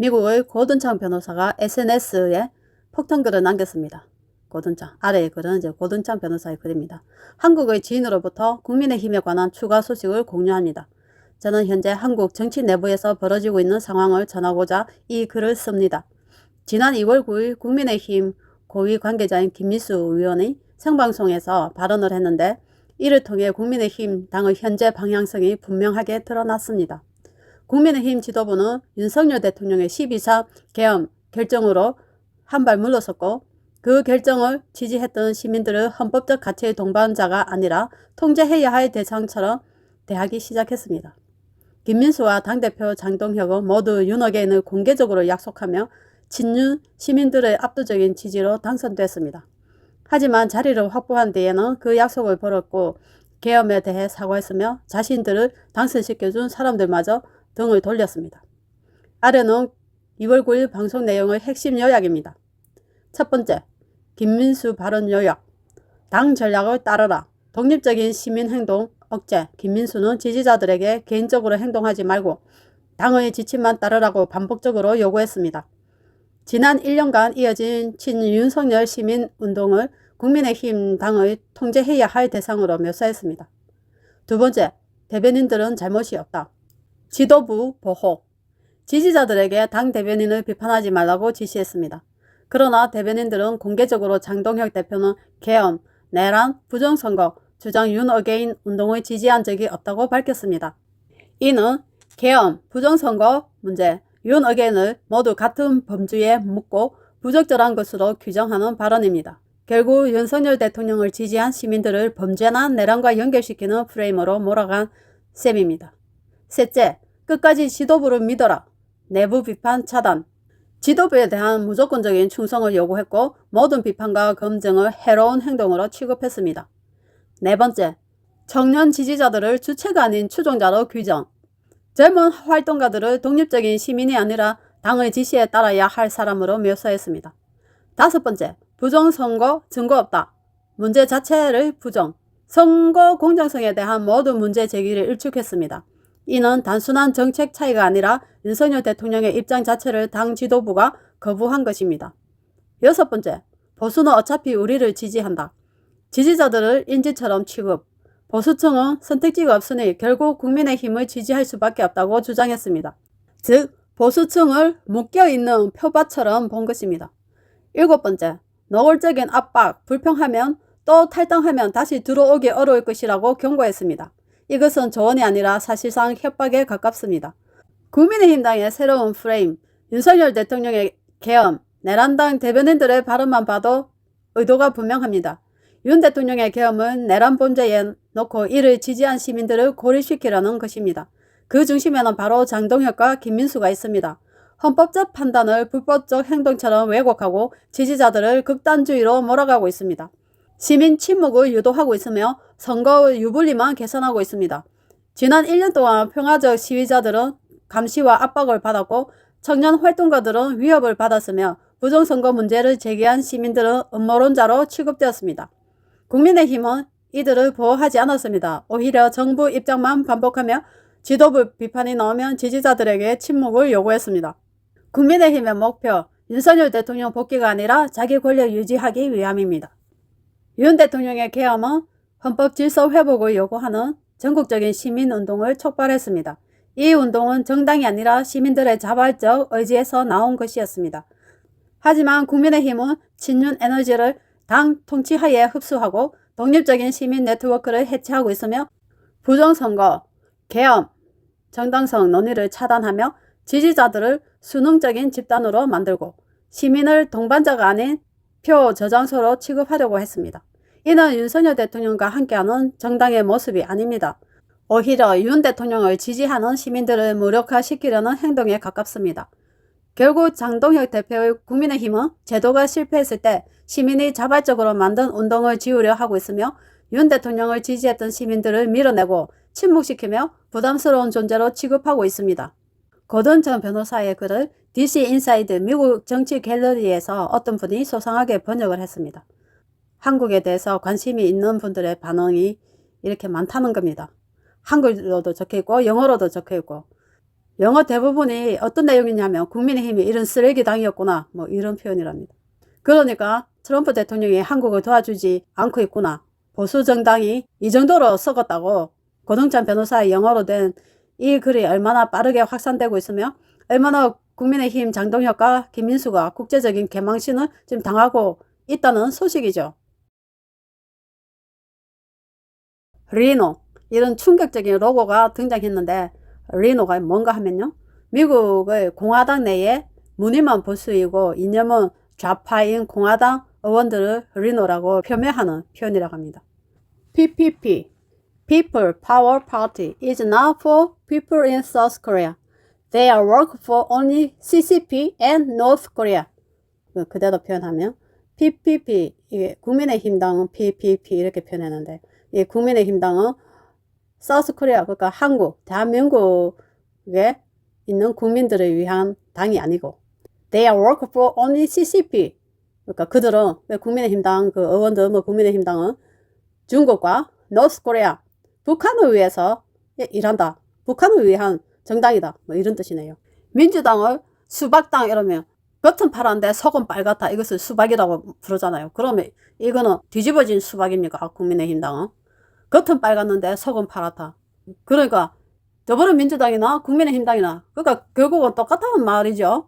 미국의 고든창 변호사가 SNS에 폭탄글을 남겼습니다. 고든창, 아래의 글은 이제 고든창 변호사의 글입니다. 한국의 지인으로부터 국민의힘에 관한 추가 소식을 공유합니다. 저는 현재 한국 정치 내부에서 벌어지고 있는 상황을 전하고자 이 글을 씁니다. 지난 2월 9일 국민의힘 고위 관계자인 김민수 의원이 생방송에서 발언을 했는데 이를 통해 국민의힘 당의 현재 방향성이 분명하게 드러났습니다. 국민의힘 지도부는 윤석열 대통령의 12.3 계엄 결정으로 한 발 물러섰고 그 결정을 지지했던 시민들을 헌법적 가치의 동반자가 아니라 통제해야 할 대상처럼 대하기 시작했습니다. 김민수와 당대표 장동혁은 모두 윤어게인을 공개적으로 약속하며 친윤 시민들의 압도적인 지지로 당선됐습니다. 하지만 자리를 확보한 뒤에는 그 약속을 버렸고 계엄에 대해 사과했으며 자신들을 당선시켜준 사람들마저 등을 돌렸습니다. 아래는 2월 9일 방송 내용의 핵심 요약입니다. 첫 번째, 김민수 발언 요약. 당 전략을 따르라. 독립적인 시민행동 억제. 김민수는 지지자들에게 개인적으로 행동하지 말고 당의 지침만 따르라고 반복적으로 요구했습니다. 지난 1년간 이어진 친윤석열 시민운동을 국민의힘 당의 통제해야 할 대상으로 묘사했습니다. 두 번째, 대변인들은 잘못이 없다. 지도부 보호. 지지자들에게 당 대변인을 비판하지 말라고 지시했습니다. 그러나 대변인들은 공개적으로 장동혁 대표는 계엄, 내란, 부정선거, 주장 윤어게인 운동을 지지한 적이 없다고 밝혔습니다. 이는 계엄, 부정선거 문제, 윤어게인을 모두 같은 범주에 묶고 부적절한 것으로 규정하는 발언입니다. 결국 윤석열 대통령을 지지한 시민들을 범죄나 내란과 연결시키는 프레임으로 몰아간 셈입니다. 셋째, 끝까지 지도부를 믿어라. 내부 비판 차단. 지도부에 대한 무조건적인 충성을 요구했고 모든 비판과 검증을 해로운 행동으로 취급했습니다. 네 번째, 청년 지지자들을 주체가 아닌 추종자로 규정. 젊은 활동가들을 독립적인 시민이 아니라 당의 지시에 따라야 할 사람으로 묘사했습니다. 다섯 번째, 부정선거 증거 없다. 문제 자체를 부정. 선거 공정성에 대한 모든 문제 제기를 일축했습니다. 이는 단순한 정책 차이가 아니라 윤석열 대통령의 입장 자체를 당 지도부가 거부한 것입니다. 여섯 번째, 보수는 어차피 우리를 지지한다. 지지자들을 인질처럼 취급. 보수층은 선택지가 없으니 결국 국민의힘을 지지할 수밖에 없다고 주장했습니다. 즉, 보수층을 묶여있는 표밭처럼 본 것입니다. 일곱 번째, 노골적인 압박, 불평하면 또 탈당하면 다시 들어오기 어려울 것이라고 경고했습니다. 이것은 조언이 아니라 사실상 협박에 가깝습니다. 국민의힘당의 새로운 프레임, 윤석열 대통령의 계엄, 내란당 대변인들의 발언만 봐도 의도가 분명합니다. 윤 대통령의 계엄은 내란 범죄에 놓고 이를 지지한 시민들을 고립시키려는 것입니다. 그 중심에는 바로 장동혁과 김민수가 있습니다. 헌법적 판단을 불법적 행동처럼 왜곡하고 지지자들을 극단주의로 몰아가고 있습니다. 시민 침묵을 유도하고 있으며 선거의 유불리만 개선하고 있습니다. 지난 1년 동안 평화적 시위자들은 감시와 압박을 받았고 청년 활동가들은 위협을 받았으며 부정선거 문제를 제기한 시민들은 음모론자로 취급되었습니다. 국민의힘은 이들을 보호하지 않았습니다. 오히려 정부 입장만 반복하며 지도부 비판이 나오면 지지자들에게 침묵을 요구했습니다. 국민의힘의 목표, 윤석열 대통령 복귀가 아니라 자기 권력 유지하기 위함입니다. 윤 대통령의 계엄은 헌법 질서 회복을 요구하는 전국적인 시민운동을 촉발했습니다. 이 운동은 정당이 아니라 시민들의 자발적 의지에서 나온 것이었습니다. 하지만 국민의힘은 친윤 에너지를 당 통치하에 흡수하고 독립적인 시민 네트워크를 해체하고 있으며 부정선거, 계엄, 정당성 논의를 차단하며 지지자들을 수능적인 집단으로 만들고 시민을 동반자가 아닌 표 저장소로 취급하려고 했습니다. 이는 윤석열 대통령과 함께하는 정당의 모습이 아닙니다. 오히려 윤 대통령을 지지하는 시민들을 무력화시키려는 행동에 가깝습니다. 결국 장동혁 대표의 국민의힘은 제도가 실패했을 때 시민이 자발적으로 만든 운동을 지우려 하고 있으며 윤 대통령을 지지했던 시민들을 밀어내고 침묵시키며 부담스러운 존재로 취급하고 있습니다. 고든 전 변호사의 글을 DC 인사이드 미국 정치 갤러리에서 어떤 분이 소상하게 번역을 했습니다. 한국에 대해서 관심이 있는 분들의 반응이 이렇게 많다는 겁니다. 한글로도 적혀있고 영어로도 적혀있고 영어 대부분이 어떤 내용이냐면 국민의힘이 이런 쓰레기 당이었구나 뭐 이런 표현이랍니다. 그러니까 트럼프 대통령이 한국을 도와주지 않고 있구나. 보수 정당이 이 정도로 썩었다고 고동찬 변호사의 영어로 된 이 글이 얼마나 빠르게 확산되고 있으며 얼마나 국민의힘 장동혁과 김민수가 국제적인 개망신을 지금 당하고 있다는 소식이죠. 리노 이런 충격적인 로고가 등장했는데 리노가 뭔가 하면요. 미국의 공화당 내에 무늬만 보수이고 이념은 좌파인 공화당 의원들을 리노라고 표명하는 표현이라고 합니다. PPP People Power Party is not for people in South Korea. They are work for only CCP and North Korea. 그대로 표현하면 PPP 이게 국민의힘당은 PPP 이렇게 표현했는데 이 국민의힘당은 사우스 코리아 그러니까 한국 대한민국에 있는 국민들을 위한 당이 아니고 They are work for only CCP. 그러니까 그들은 국민의힘당 그 의원들 뭐 국민의힘당은 중국과 노스 코리아 북한을 위해서 일한다. 북한을 위한 정당이다. 뭐 이런 뜻이네요. 민주당을 수박당 이러면 겉은 파란데 속은 빨갛다. 이것을 수박이라고 부르잖아요. 그러면 이거는 뒤집어진 수박입니까? 국민의힘당은. 겉은 빨갛는데 속은 파랗다. 그러니까 더불어민주당이나 국민의힘당이나 그러니까 결국은 똑같다는 말이죠.